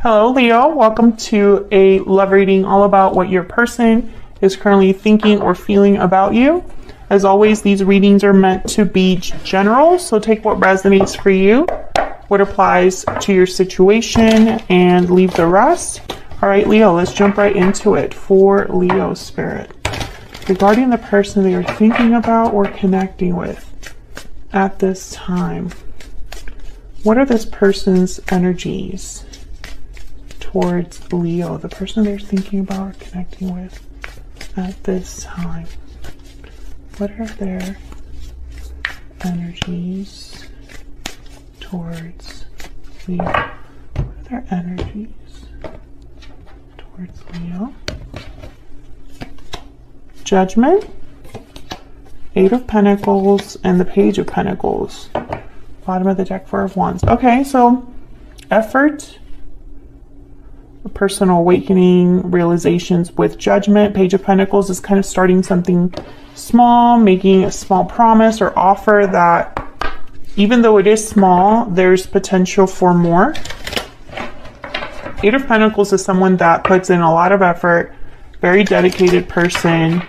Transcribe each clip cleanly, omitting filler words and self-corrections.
Hello, Leo. Welcome to a love reading all about what your person is currently thinking or feeling about you. As always, these readings are meant to be general, so take what resonates for you, what applies to your situation, and leave the rest. All right, Leo, let's jump right into it for Leo Spirit. Regarding the person that you're thinking about or connecting with at this time, what are this person's energies towards Leo, the person they're thinking about or connecting with at this time? What are their energies towards Leo? What are their energies towards Leo? Judgment, Eight of Pentacles, and the Page of Pentacles. Bottom of the deck, Four of Wands. Okay, so effort, personal awakening, realizations with Judgment. Page of Pentacles is kind of starting something small, making a small promise or offer that even though it is small, there's potential for more. Eight of Pentacles is someone that puts in a lot of effort, very dedicated person.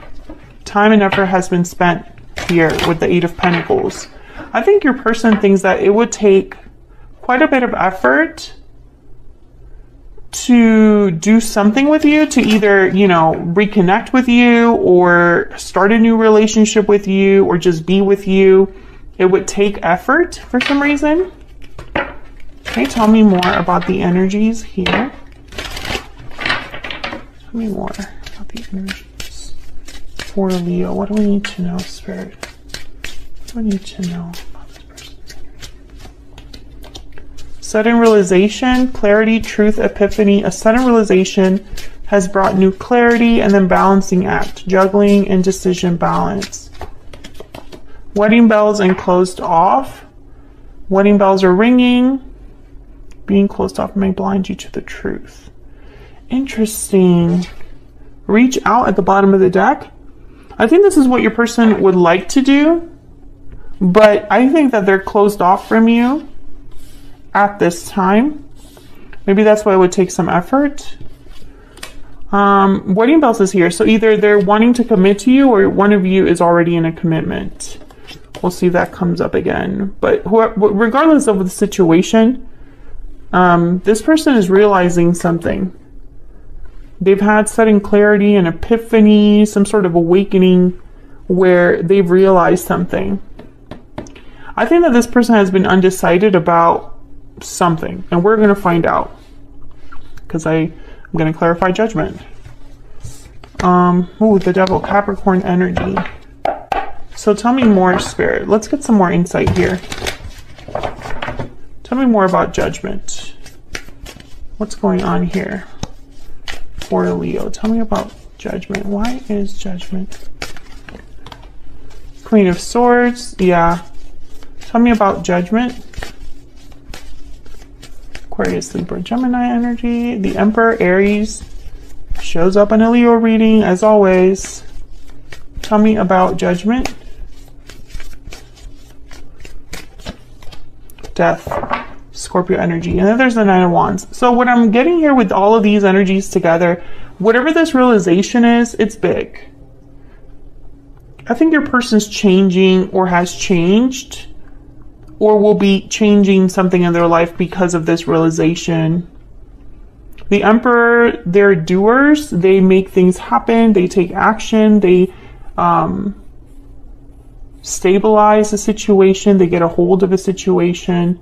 Time and effort has been spent here with the Eight of Pentacles. I think your person thinks that it would take quite a bit of effort to do something with you, to either, you know, reconnect with you or start a new relationship with you or just be with you. It would take effort for some reason. Okay, tell me more about the energies here. Tell me more about the energies for Leo. What do we need to know, Spirit? What do we need to know about this person's energy? Sudden realization, clarity, truth, epiphany. A sudden realization has brought new clarity, and then balancing act, juggling, indecision, balance. Wedding bells and closed off. Wedding bells are ringing. Being closed off may blind you to the truth. Interesting. Reach out at the bottom of the deck. I think this is what your person would like to do, but I think that they're closed off from you at this time. Maybe that's why it would take some effort. Wedding bells is here. So either they're wanting to commit to you or one of you is already in a commitment. We'll see if that comes up again. But regardless of the situation, this person is realizing something. They've had sudden clarity and epiphany, some sort of awakening where they've realized something. I think that this person has been undecided about something, and we're going to find out because I'm going to clarify Judgment. The Devil, Capricorn energy. So tell me more, Spirit. Let's get some more insight here. Tell me more about Judgment. What's going on here for Leo? Tell me about Judgment. Why is Judgment? Queen of Swords. Yeah. Tell me about Judgment. Aquarius, Libra, Gemini energy. The Emperor, Aries. Shows up in a Leo reading, as always. Tell me about Judgment. Death, Scorpio energy. And then there's the Nine of Wands. So what I'm getting here with all of these energies together, whatever this realization is, it's big. I think your person's changing or has changed or will be changing something in their life because of this realization. The Emperor, they're doers. They make things happen. They take action. They stabilize a situation. They get a hold of a situation.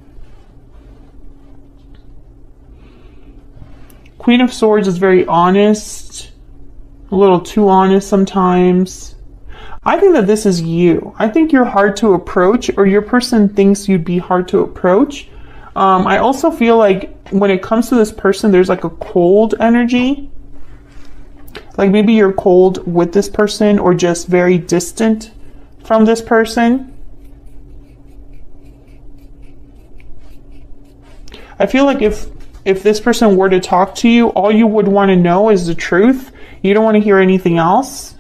Queen of Swords is very honest, a little too honest sometimes. I think that this is you. I think you're hard to approach, or your person thinks you'd be hard to approach. I also feel like when it comes to this person, there's like a cold energy. Like maybe you're cold with this person or just very distant from this person. I feel like if this person were to talk to you, all you would want to know is the truth. You don't want to hear anything else.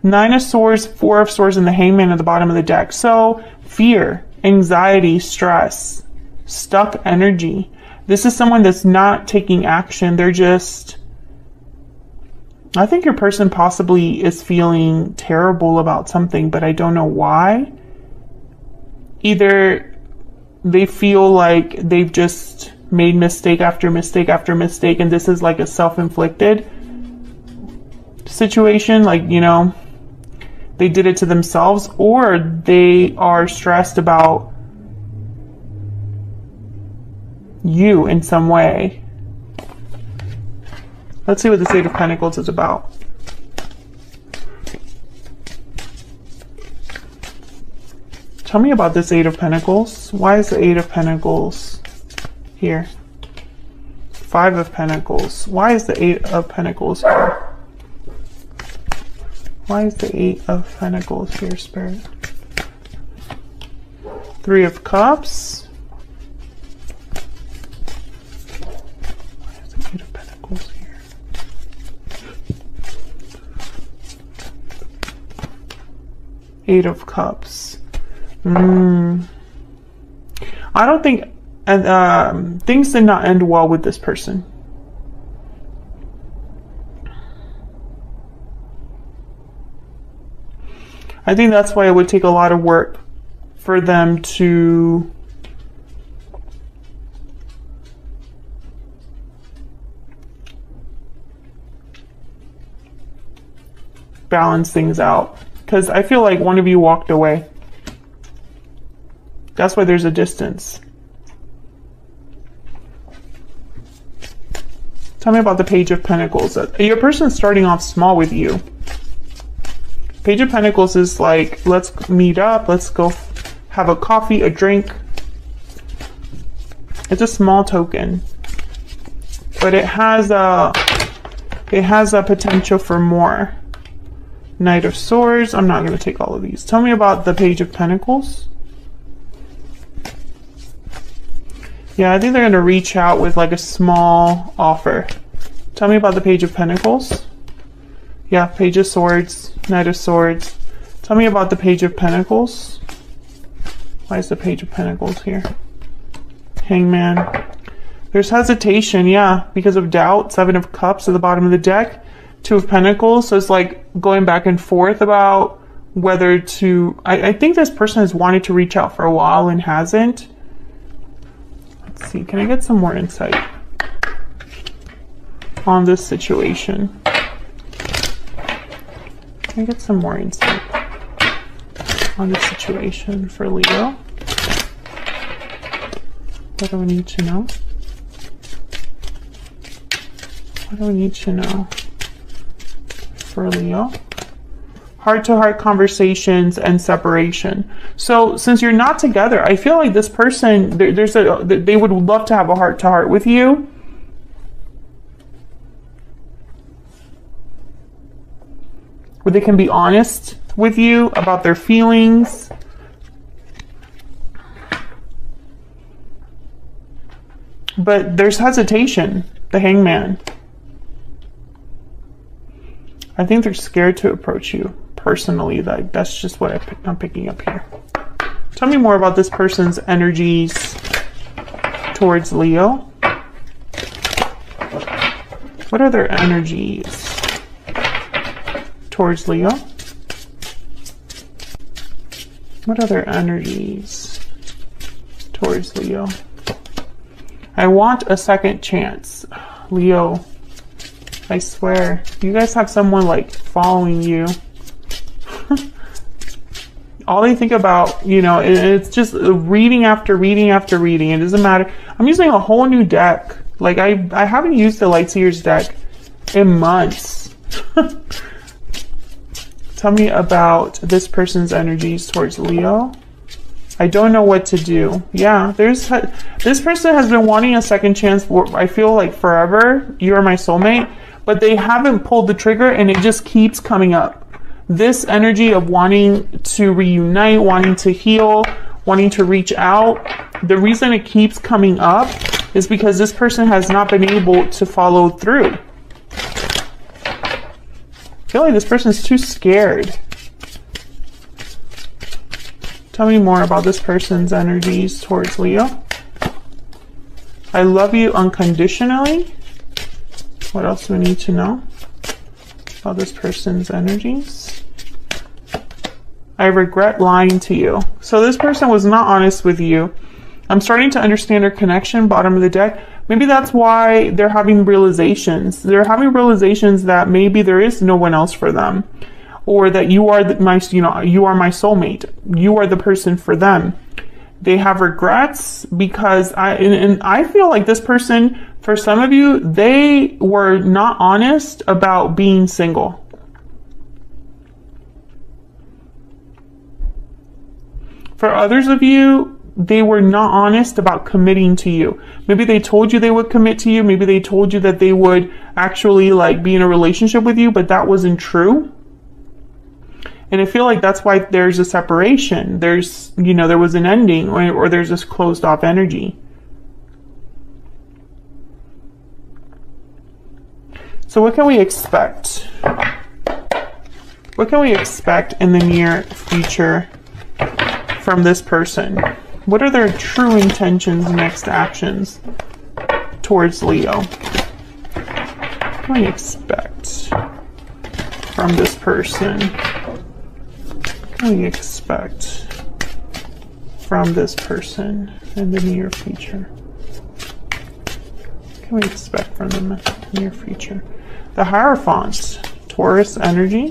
Nine of Swords, Four of Swords, and the Hangman at the bottom of the deck. So fear, anxiety, stress, stuck energy. This is someone that's not taking action. They're just, I think your person possibly is feeling terrible about something, but I don't know why. Either they feel like they've just made mistake after mistake after mistake, and this is like a self-inflicted situation, like, you know, they did it to themselves, or they are stressed about you in some way. Let's see what this Eight of Pentacles is about. Tell me about this Eight of Pentacles. Why is the Eight of Pentacles here? Five of Pentacles. Why is the Eight of Pentacles here? Why is the Eight of Pentacles here, Spirit? Three of Cups. Why is the Eight of Pentacles here? Eight of Cups. I don't think things did not end well with this person. I think that's why it would take a lot of work for them to balance things out. Because I feel like one of you walked away. That's why there's a distance. Tell me about the Page of Pentacles. Your person's starting off small with you. Page of Pentacles is like, let's meet up, let's go have a coffee, a drink. It's a small token, but it has a potential for more. Knight of Swords. I'm not going to take all of these. Tell me about the Page of Pentacles. Yeah, I think they're going to reach out with like a small offer. Tell me about the Page of Pentacles. Yeah, Page of Swords, Knight of Swords. Tell me about the Page of Pentacles. Why is the Page of Pentacles here? Hangman. There's hesitation, yeah, because of doubt. Seven of Cups at the bottom of the deck. Two of Pentacles. So it's like going back and forth about whether to... I think this person has wanted to reach out for a while and hasn't. Let's see, can I get some more insight on this situation? Can I get some more insight on this situation for Leo? What do we need to know? What do we need to know for Leo? Heart-to-heart conversations and separation. So since you're not together, I feel like this person, they would love to have a heart-to-heart with you. Where they can be honest with you about their feelings. But there's hesitation, the Hangman. I think they're scared to approach you personally. That's just what I'm picking up here. Tell me more about this person's energies towards Leo. What are their energies towards Leo? What are their energies towards Leo? I want a second chance. Leo, I swear, you guys have someone like following you. All they think about, you know, it's just reading after reading after reading. It doesn't matter. I'm using a whole new deck. Like I haven't used the Lightseers deck in months. Tell me about this person's energies towards Leo. I don't know what to do. Yeah, this person has been wanting a second chance for, I feel like, forever. You're my soulmate. But they haven't pulled the trigger, and it just keeps coming up. This energy of wanting to reunite, wanting to heal, wanting to reach out, the reason it keeps coming up is because this person has not been able to follow through. I feel like this person is too scared. Tell me more about this person's energies towards Leo. I love you unconditionally. What else do we need to know about this person's energies? I regret lying to you. So this person was not honest with you. I'm starting to understand their connection, bottom of the deck. Maybe that's why they're having realizations. They're having realizations that maybe there is no one else for them, or that you are you are my soulmate. You are the person for them. They have regrets because I feel like this person, for some of you, they were not honest about being single. For others of you, they were not honest about committing to you. Maybe they told you they would commit to you. Maybe they told you that they would actually like be in a relationship with you, but that wasn't true. And I feel like that's why there's a separation. There's, there was an ending, or there's this closed off energy. So what can we expect? What can we expect in the near future from this person? What are their true intentions, next actions towards Leo? What can we expect from this person? What can we expect from this person in the near future? What can we expect from them in the near future? The Hierophant, Taurus energy.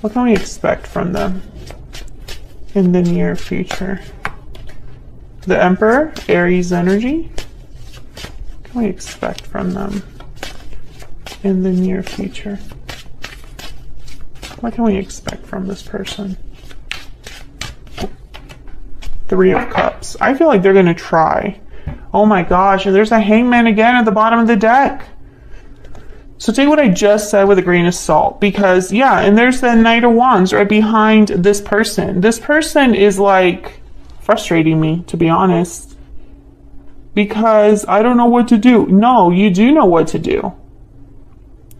What can we expect from them in the near future? The Emperor, Aries energy. What can we expect from them in the near future? What can we expect from this person? Three of Cups. I feel like they're going to try. Oh my gosh, and there's a Hangman again at the bottom of the deck. So take what I just said with a grain of salt, because yeah, and there's the Knight of Wands right behind this person. This person is like frustrating me, to be honest, because I don't know what to do. No, you do know what to do.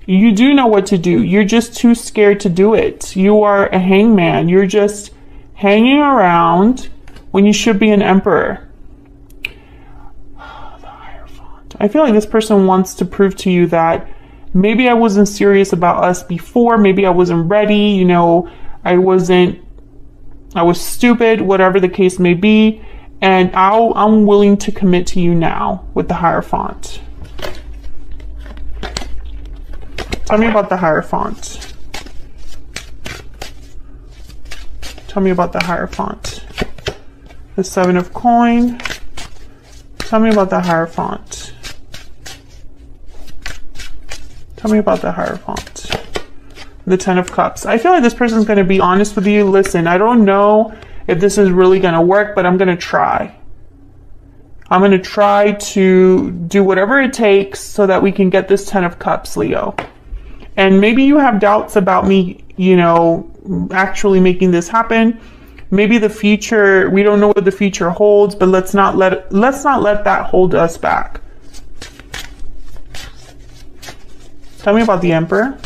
You do know what to do. You're just too scared to do it. You are a hangman. You're just hanging around when you should be an emperor. The Hierophant. I feel like this person wants to prove to you that maybe I wasn't serious about us before. Maybe I wasn't ready. I was stupid, whatever the case may be. And I'm willing to commit to you now with the Hierophant. Tell me about the Hierophant. Tell me about the Hierophant. The Seven of Coin. Tell me about the Hierophant. Tell me about the Hierophant. The Ten of Cups. I feel like this person's going to be honest with you. Listen, I don't know if this is really going to work, but I'm going to try. I'm going to try to do whatever it takes so that we can get this Ten of Cups, Leo. And maybe you have doubts about me, actually making this happen. Maybe the future, we don't know what the future holds, but let's not let that hold us back. Tell me about the Emperor.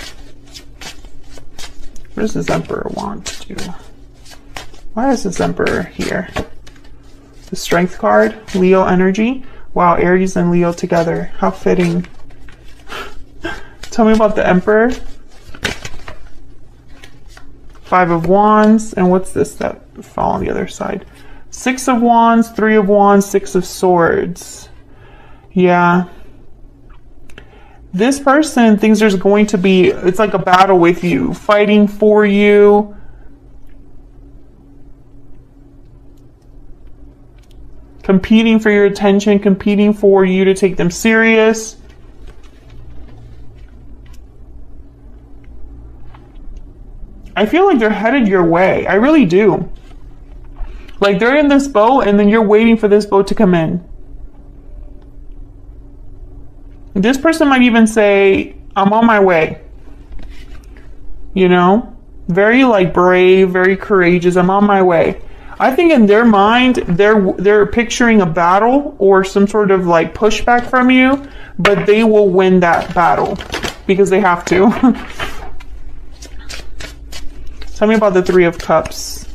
What does this Emperor want to do? Why is this Emperor here? The Strength card, Leo energy. Wow, Aries and Leo together. How fitting. Tell me about the Emperor. Five of Wands. And what's this that fell on the other side? Six of Wands, Three of Wands, Six of Swords. Yeah. This person thinks there's going to be, it's like a battle with you, fighting for you. Competing for your attention, competing for you to take them serious. I feel like they're headed your way. I really do. Like they're in this boat and then you're waiting for this boat to come in. This person might even say, I'm on my way. Very like brave, very courageous. I'm on my way. I think in their mind, they're picturing a battle or some sort of like pushback from you, but they will win that battle because they have to. Tell me about the Three of Cups.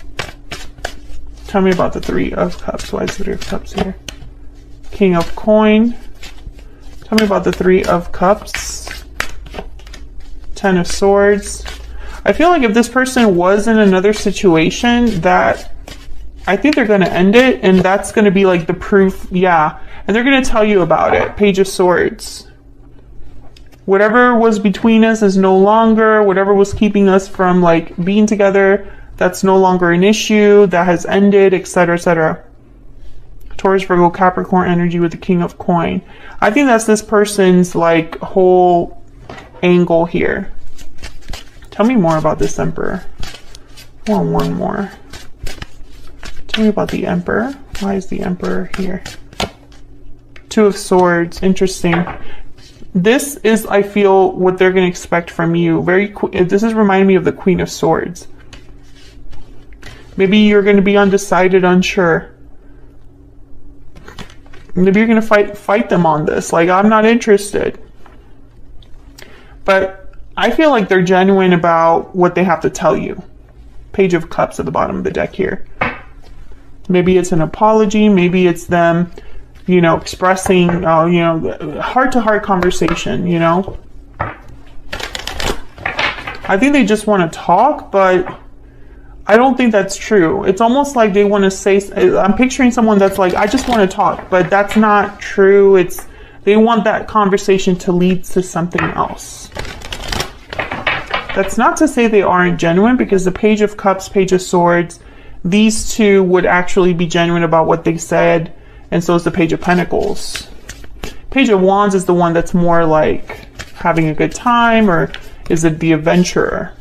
Tell me about the Three of Cups. Why is the Three of Cups here? King of Coin. Tell me about the Three of Cups. Ten of Swords. I feel like if this person was in another situation, that I think they're going to end it, and that's going to be like the proof. Yeah. And they're going to tell you about it. Page of Swords. Whatever was between us is no longer. Whatever was keeping us from like being together, that's no longer an issue. That has ended, etc., etc. Taurus, Virgo, Capricorn energy with the King of Coin. I think that's this person's like whole angle here. Tell me more about this Emperor. I want one more. Tell me about the Emperor. Why is the Emperor here? Two of Swords. Interesting. This is, I feel, what they're going to expect from you. This is reminding me of the Queen of Swords. Maybe you're going to be undecided, unsure. Maybe you're going to fight them on this. Like, I'm not interested. But I feel like they're genuine about what they have to tell you. Page of Cups at the bottom of the deck here. Maybe it's an apology. Maybe it's them, you know, expressing, you know, heart-to-heart conversation, you know. I think they just want to talk, but I don't think that's true. It's almost like they want to say, I'm picturing someone that's like, I just want to talk, but that's not true. They want that conversation to lead to something else. That's not to say they aren't genuine, because the Page of Cups, Page of Swords, these two would actually be genuine about what they said, and so is the Page of Pentacles. Page of Wands is the one that's more like having a good time, or is it the adventurer?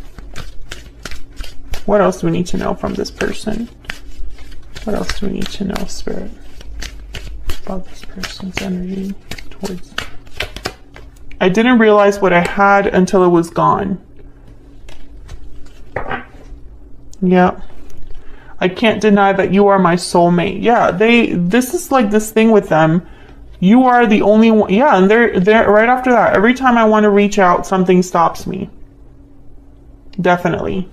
What else do we need to know from this person? What else do we need to know, Spirit, about this person's energy towards? I didn't realize what I had until it was gone. Yeah. I can't deny that you are my soulmate. Yeah, this is like this thing with them. You are the only one. Yeah, and they're right after that. Every time I want to reach out, something stops me. Definitely.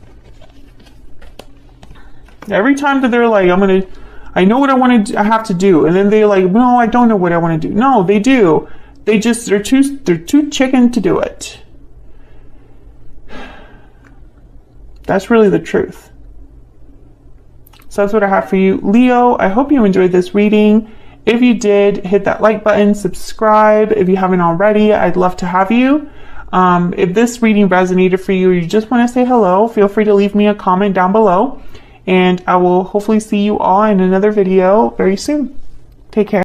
Every time that they're like, I know what I have to do, and then they're like, no, I don't know what I want to do. No, they do. They're too chicken to do it. That's really the truth. So that's what I have for you, Leo. I hope you enjoyed this reading. If you did, hit that like button, subscribe. If you haven't already, I'd love to have you. If this reading resonated for you, or you just want to say hello, feel free to leave me a comment down below. And I will hopefully see you all in another video very soon. Take care.